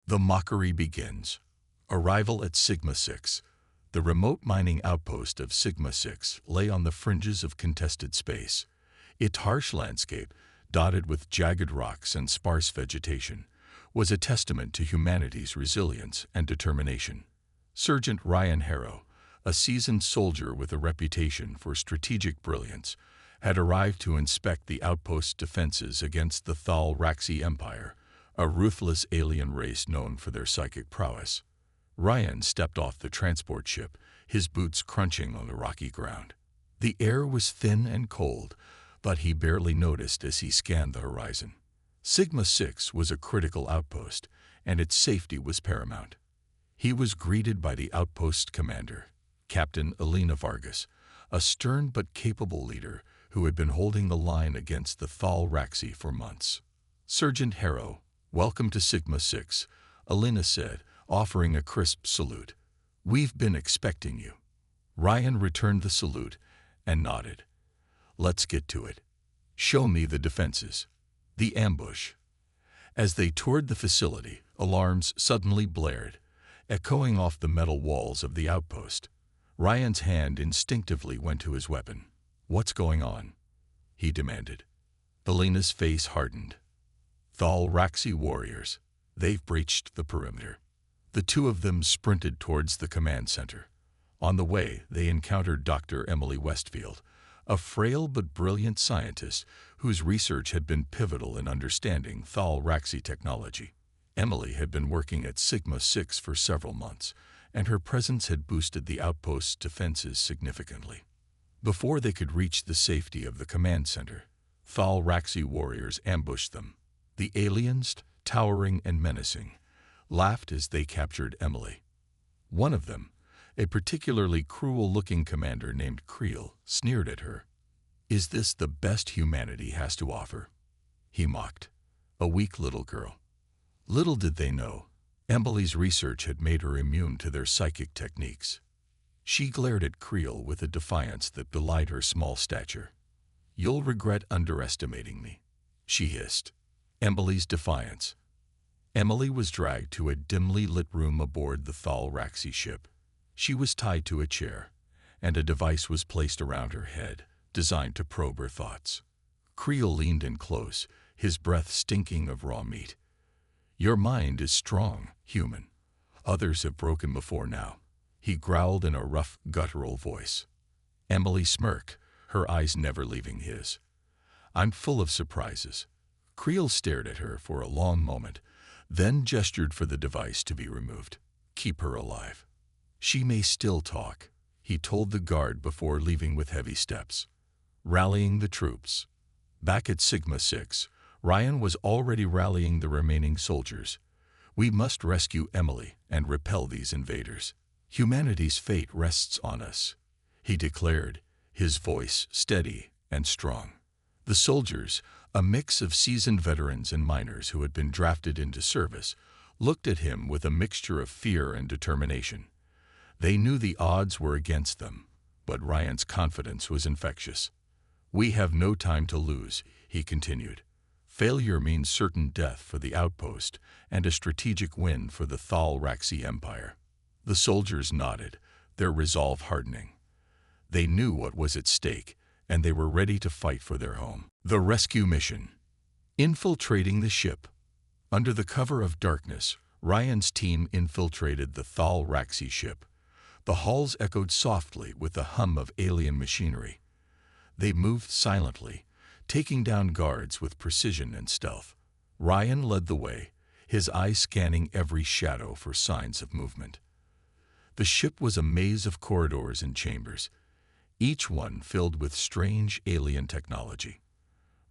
The mockery begins. Arrival at Sigma-6. The remote mining outpost of Sigma-6 lay on the fringes of contested space. Its harsh landscape, dotted with jagged rocks and sparse vegetation, was a testament to humanity's resilience and determination. Sergeant Ryan Harrow, a seasoned soldier with a reputation for strategic brilliance, had arrived to inspect the outpost's defenses against the Thal Raxi Empire, a ruthless alien race known for their psychic prowess. Ryan stepped off the transport ship, his boots crunching on the rocky ground. The air was thin and cold, but he barely noticed as he scanned the horizon. Sigma-6 was a critical outpost, and its safety was paramount. He was greeted by the outpost's commander, Captain Elena Vargas, a stern but capable leader who had been holding the line against the Thal Raxi for months. "Sergeant Harrow, welcome to Sigma-6, Elena said, offering a crisp salute. "We've been expecting you." Ryan returned the salute and nodded. "Let's get to it. Show me the defenses." The ambush. As they toured the facility, alarms suddenly blared, echoing off the metal walls of the outpost. Ryan's hand instinctively went to his weapon. "What's going on?" he demanded. Elena's face hardened. "Thal Raxi warriors. They've breached the perimeter." The two of them sprinted towards the command center. On the way, they encountered Dr. Emily Westfield, a frail but brilliant scientist whose research had been pivotal in understanding Thal Raxi technology. Emily had been working at Sigma-6 for several months, and her presence had boosted the outpost's defenses significantly. Before they could reach the safety of the command center, Thal Raxi warriors ambushed them. The aliens, towering and menacing, laughed as they captured Emily. One of them, a particularly cruel-looking commander named Frail, sneered at her. "Is this the best humanity has to offer?" he mocked. "A weak little girl." Little did they know, Emily's research had made her immune to their psychic techniques. She glared at Frail with a defiance that belied her small stature. "You'll regret underestimating me," she hissed. Emily's defiance. Emily was dragged to a dimly lit room aboard the Thal Raxi ship. She was tied to a chair, and a device was placed around her head, designed to probe her thoughts. Frail leaned in close, his breath stinking of raw meat. "Your mind is strong, human. Others have broken before now," he growled in a rough, guttural voice. Emily smirked, her eyes never leaving his. "I'm full of surprises." Frail stared at her for a long moment, then gestured for the device to be removed. "Keep her alive. She may still talk," he told the guard before leaving with heavy steps. Rallying the troops. Back at Sigma-6, Ryan was already rallying the remaining soldiers. "We must rescue Emily and repel these invaders. Humanity's fate rests on us," he declared, his voice steady and strong. The soldiers, a mix of seasoned veterans and minors who had been drafted into service, looked at him with a mixture of fear and determination. They knew the odds were against them, but Ryan's confidence was infectious. "We have no time to lose," he continued. "Failure means certain death for the outpost and a strategic win for the Thal Raxi Empire." The soldiers nodded, their resolve hardening. They knew what was at stake, and they were ready to fight for their home. The rescue mission. Infiltrating the ship. Under the cover of darkness, Ryan's team infiltrated the Thal Raxi ship. The halls echoed softly with the hum of alien machinery. They moved silently, taking down guards with precision and stealth. Ryan led the way, his eyes scanning every shadow for signs of movement. The ship was a maze of corridors and chambers, each one filled with strange alien technology.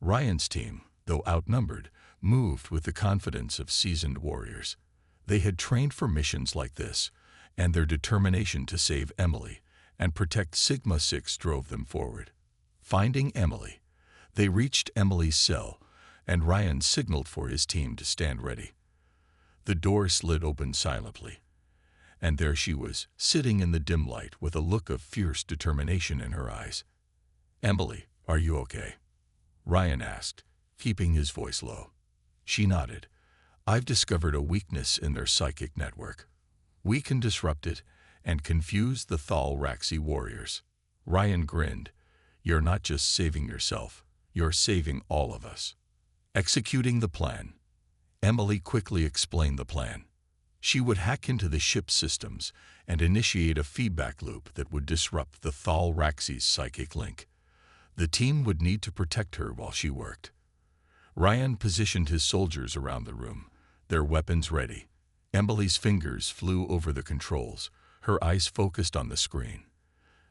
Ryan's team, though outnumbered, moved with the confidence of seasoned warriors. They had trained for missions like this, and their determination to save Emily and protect Sigma-6 drove them forward. Finding Emily, they reached Emily's cell, and Ryan signaled for his team to stand ready. The door slid open silently, and there she was, sitting in the dim light with a look of fierce determination in her eyes. "Emily, are you okay?" Ryan asked, keeping his voice low. She nodded. I've discovered a weakness in their psychic network. We can disrupt it and confuse the Thalraxi warriors. Ryan grinned. You're not just saving yourself, you're saving all of us. Executing the plan. Emily quickly explained the plan. She would hack into the ship's systems and initiate a feedback loop that would disrupt the Thalraxi's psychic link. The team would need to protect her while she worked. Ryan positioned his soldiers around the room, their weapons ready. Emily's fingers flew over the controls, her eyes focused on the screen.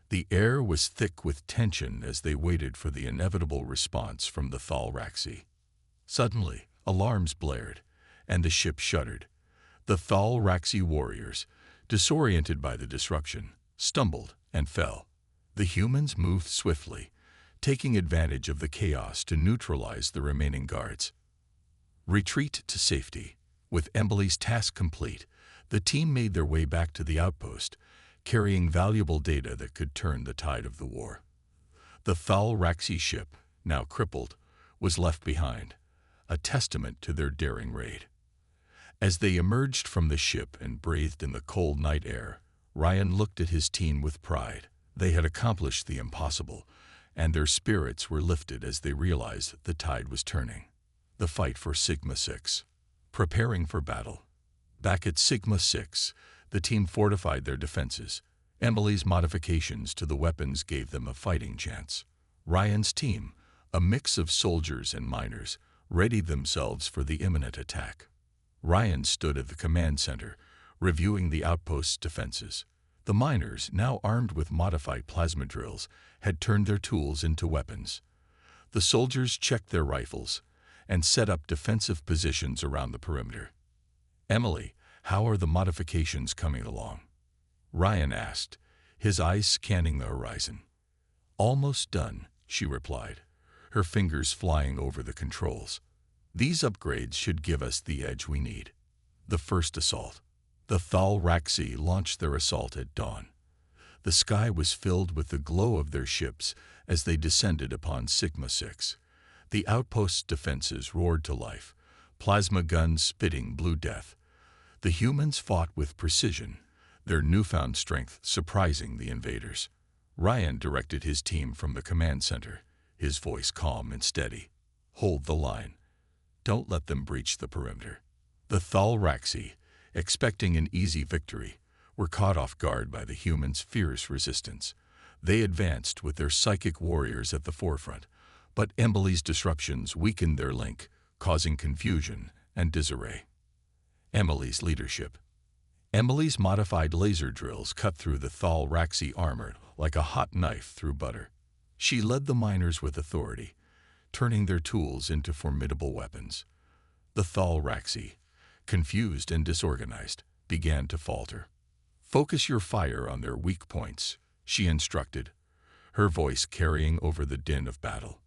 The air was thick with tension as they waited for the inevitable response from the Thalraxi. Suddenly, alarms blared, and the ship shuddered. The Thalraxi warriors, disoriented by the disruption, stumbled and fell. The humans moved swiftly, taking advantage of the chaos to neutralize the remaining guards. Retreat to safety. With Emily's task complete, the team made their way back to the outpost, carrying valuable data that could turn the tide of the war. The Thalraxi ship, now crippled, was left behind, a testament to their daring raid. As they emerged from the ship and breathed in the cold night air, Ryan looked at his team with pride. They had accomplished the impossible, and their spirits were lifted as they realized the tide was turning. The fight for Sigma-6. Preparing for battle. Back at Sigma-6, the team fortified their defenses. Emily's modifications to the weapons gave them a fighting chance. Ryan's team, a mix of soldiers and miners, readied themselves for the imminent attack. Ryan stood at the command center, reviewing the outpost's defenses. The miners, now armed with modified plasma drills, had turned their tools into weapons. The soldiers checked their rifles and set up defensive positions around the perimeter. Emily, how are the modifications coming along? Ryan asked, his eyes scanning the horizon. Almost done, she replied, her fingers flying over the controls. These upgrades should give us the edge we need. The first assault. The Thalraxi launched their assault at dawn. The sky was filled with the glow of their ships as they descended upon Sigma-6. The outpost's defenses roared to life, plasma guns spitting blue death. The humans fought with precision, their newfound strength surprising the invaders. Ryan directed his team from the command center, his voice calm and steady. Hold the line. Don't let them breach the perimeter. The Thalraxi, expecting an easy victory, were caught off guard by the humans' fierce resistance. They advanced with their psychic warriors at the forefront, but Emily's disruptions weakened their link, causing confusion and disarray. Emily's leadership. Emily's modified laser drills cut through the Thalraxi armor like a hot knife through butter. She led the miners with authority, turning their tools into formidable weapons. The Thalraxi, confused and disorganized, began to falter. Focus your fire on their weak points, she instructed, her voice carrying over the din of battle.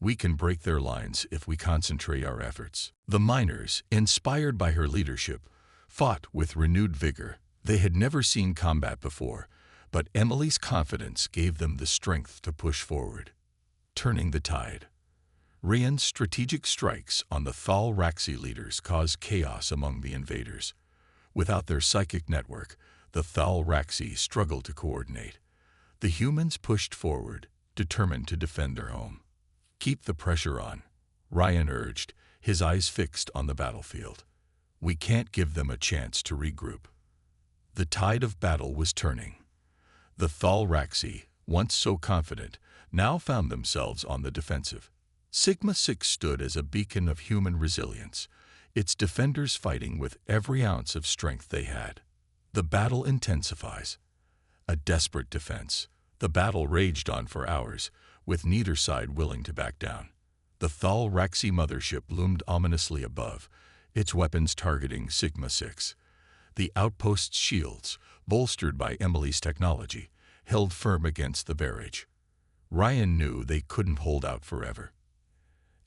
We can break their lines if we concentrate our efforts. The miners, inspired by her leadership, fought with renewed vigor. They had never seen combat before, but Emily's confidence gave them the strength to push forward. Turning the tide. Ryan's strategic strikes on the Thalraxi leaders caused chaos among the invaders. Without their psychic network, the Thalraxi struggled to coordinate. The humans pushed forward, determined to defend their home. Keep the pressure on, Ryan urged, his eyes fixed on the battlefield. We can't give them a chance to regroup. The tide of battle was turning. The Thalraxi, once so confident, now found themselves on the defensive. Sigma-6 stood as a beacon of human resilience, its defenders fighting with every ounce of strength they had. The battle intensifies. A desperate defense. The battle raged on for hours, with neither side willing to back down. The Thalraxi mothership loomed ominously above, its weapons targeting Sigma-6. The outpost's shields, bolstered by Emily's technology, held firm against the barrage. Ryan knew they couldn't hold out forever.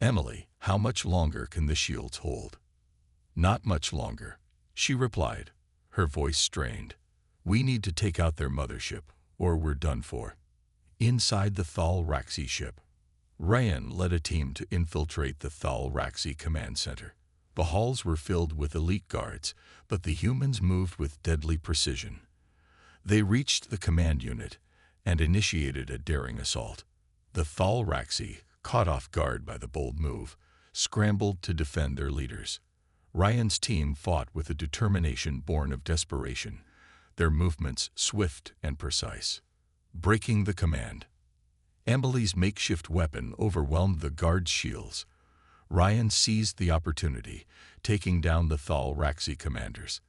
Emily, how much longer can the shields hold? Not much longer, she replied, her voice strained. We need to take out their mothership, or we're done for. Inside the Thalraxi ship, Ryan led a team to infiltrate the Thalraxi command center. The halls were filled with elite guards, but the humans moved with deadly precision. They reached the command unit and initiated a daring assault. The Thalraxi, caught off guard by the bold move, scrambled to defend their leaders. Ryan's team fought with a determination born of desperation, their movements swift and precise. Breaking the command. Emily's makeshift weapon overwhelmed the guards' shields. Ryan seized the opportunity, taking down the Thalraxi commanders.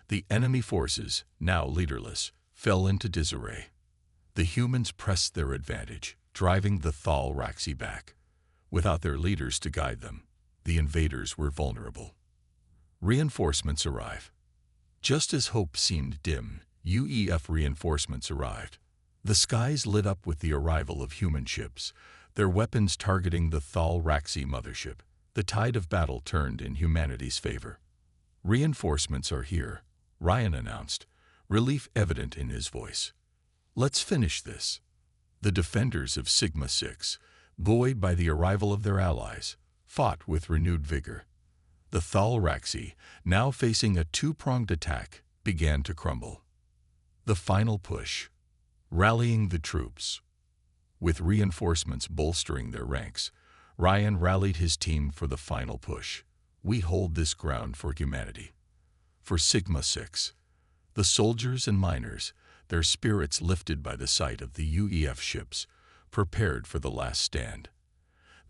The enemy forces, now leaderless, fell into disarray. The humans pressed their advantage, driving the Thalraxi back. Without their leaders to guide them, the invaders were vulnerable. Reinforcements arrive. Just as hope seemed dim, UEF reinforcements arrived. The skies lit up with the arrival of human ships, their weapons targeting the Thalraxi mothership. The tide of battle turned in humanity's favor. Reinforcements are here, Ryan announced, relief evident in his voice. Let's finish this. The defenders of Sigma-6, buoyed by the arrival of their allies, fought with renewed vigor. The Thalraxi, now facing a two-pronged attack, began to crumble. The final push. Rallying the troops. With reinforcements bolstering their ranks, Ryan rallied his team for the final push. We hold this ground for humanity. For Sigma-6, the soldiers and miners, their spirits lifted by the sight of the UEF ships, prepared for the last stand.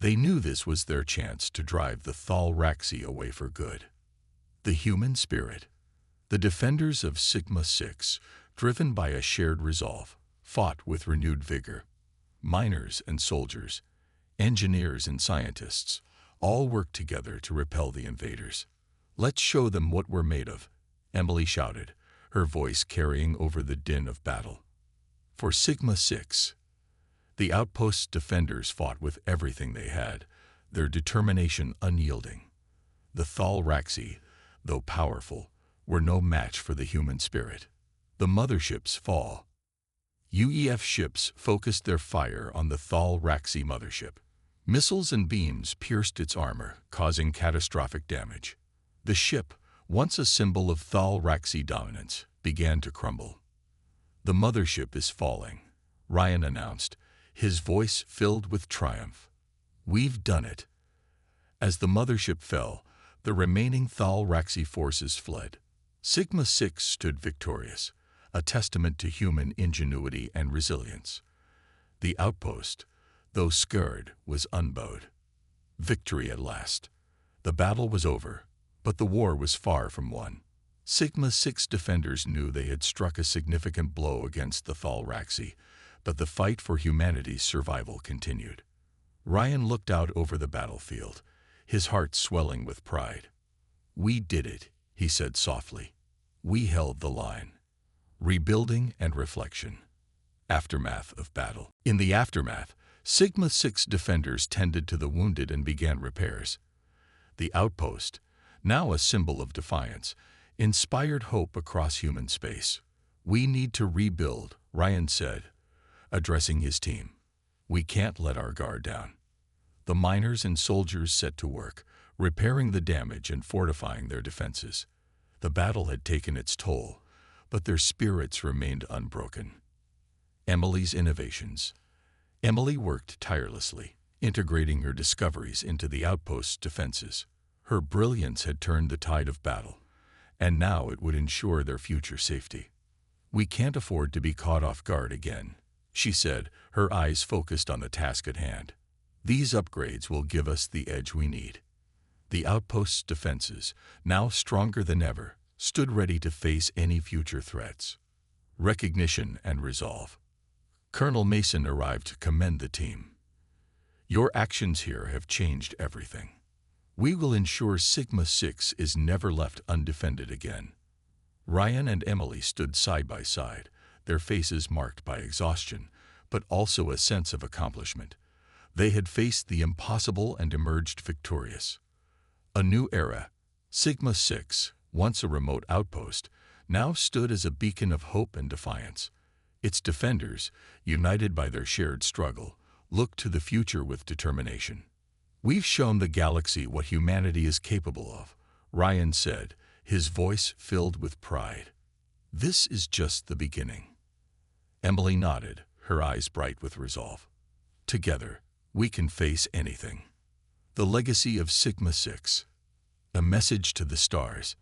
They knew this was their chance to drive the Thalraxi away for good. The human spirit. The defenders of Sigma-6, driven by a shared resolve, fought with renewed vigor. Miners and soldiers, engineers and scientists, all worked together to repel the invaders. Let's show them what we're made of, Emily shouted, her voice carrying over the din of battle. For Sigma-6, the outpost's defenders fought with everything they had, their determination unyielding. The Thalraxi, though powerful, were no match for the human spirit. The mothership's fall. UEF ships focused their fire on the Thalraxi mothership. Missiles and beams pierced its armor, causing catastrophic damage. The ship, once a symbol of Thalraxi dominance, began to crumble. The mothership is falling, Ryan announced, his voice filled with triumph. We've done it. As the mothership fell, the remaining Thalraxi forces fled. Sigma-6 stood victorious, a testament to human ingenuity and resilience. The outpost, though scared, was unbowed. Victory at last. The battle was over, but the war was far from won. Sigma-6 defenders knew they had struck a significant blow against the Thalraxi, but the fight for humanity's survival continued. Ryan looked out over the battlefield, his heart swelling with pride. We did it, he said softly. We held the line. Rebuilding and reflection. Aftermath of battle. In the aftermath, Sigma-6 defenders tended to the wounded and began repairs. The outpost, now a symbol of defiance, inspired hope across human space. We need to rebuild, Ryan said, addressing his team. We can't let our guard down. The miners and soldiers set to work, repairing the damage and fortifying their defenses. The battle had taken its toll, but their spirits remained unbroken. Emily's innovations. Emily worked tirelessly, integrating her discoveries into the outpost's defenses. Her brilliance had turned the tide of battle, and now it would ensure their future safety. We can't afford to be caught off guard again, she said, her eyes focused on the task at hand. These upgrades will give us the edge we need. The outpost's defenses, now stronger than ever, stood ready to face any future threats. Recognition and resolve. Colonel Mason arrived to commend the team. Your actions here have changed everything. We will ensure Sigma-6 is never left undefended again. Ryan and Emily stood side by side, their faces marked by exhaustion, but also a sense of accomplishment. They had faced the impossible and emerged victorious. A new era. Sigma-6, once a remote outpost, now stood as a beacon of hope and defiance. Its defenders, united by their shared struggle, looked to the future with determination. "We've shown the galaxy what humanity is capable of," Ryan said, his voice filled with pride. "This is just the beginning." Emily nodded, her eyes bright with resolve. "Together, we can face anything." The legacy of Sigma-6. A message to the stars.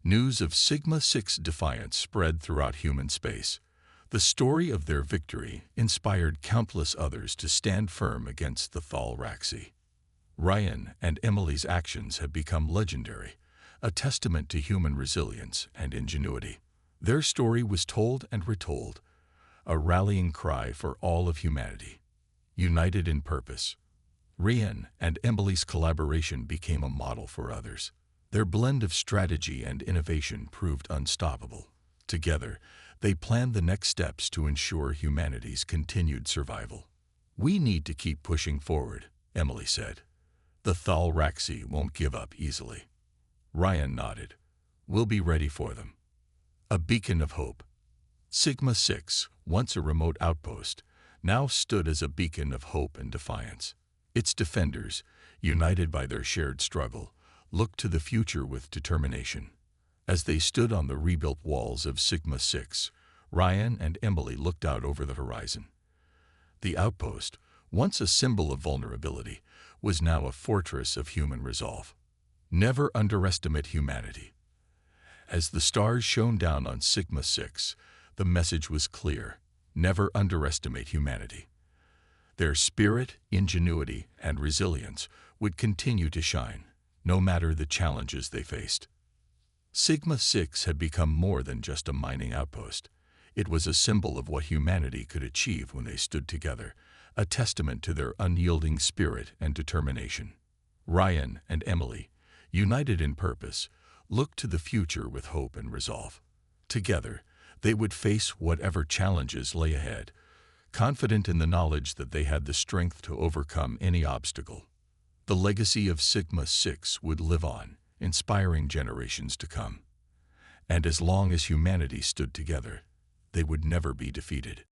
News of Sigma-6 defiance spread throughout human space. The story of their victory inspired countless others to stand firm against the Thalraxi. Ryan and Emily's actions have become legendary, a testament to human resilience and ingenuity. Their story was told and retold, a rallying cry for all of humanity. United in purpose, Ryan and Emily's collaboration became a model for others. Their blend of strategy and innovation proved unstoppable. Together, they planned the next steps to ensure humanity's continued survival. "We need to keep pushing forward," Emily said. "The Thalraxi won't give up easily." Ryan nodded. "We'll be ready for them." A beacon of hope. Sigma-6, once a remote outpost, now stood as a beacon of hope and defiance. Its defenders, united by their shared struggle, looked to the future with determination. As they stood on the rebuilt walls of Sigma-6, Ryan and Emily looked out over the horizon. The outpost, once a symbol of vulnerability, was now a fortress of human resolve. Never underestimate humanity. As the stars shone down on Sigma-6, the message was clear: never underestimate humanity. Their spirit, ingenuity, and resilience would continue to shine, no matter the challenges they faced. Sigma-6 had become more than just a mining outpost. It was a symbol of what humanity could achieve when they stood together, a testament to their unyielding spirit and determination. Ryan and Emily, united in purpose, looked to the future with hope and resolve. Together, they would face whatever challenges lay ahead, confident in the knowledge that they had the strength to overcome any obstacle. The legacy of Sigma-6 would live on, inspiring generations to come. And as long as humanity stood together, they would never be defeated.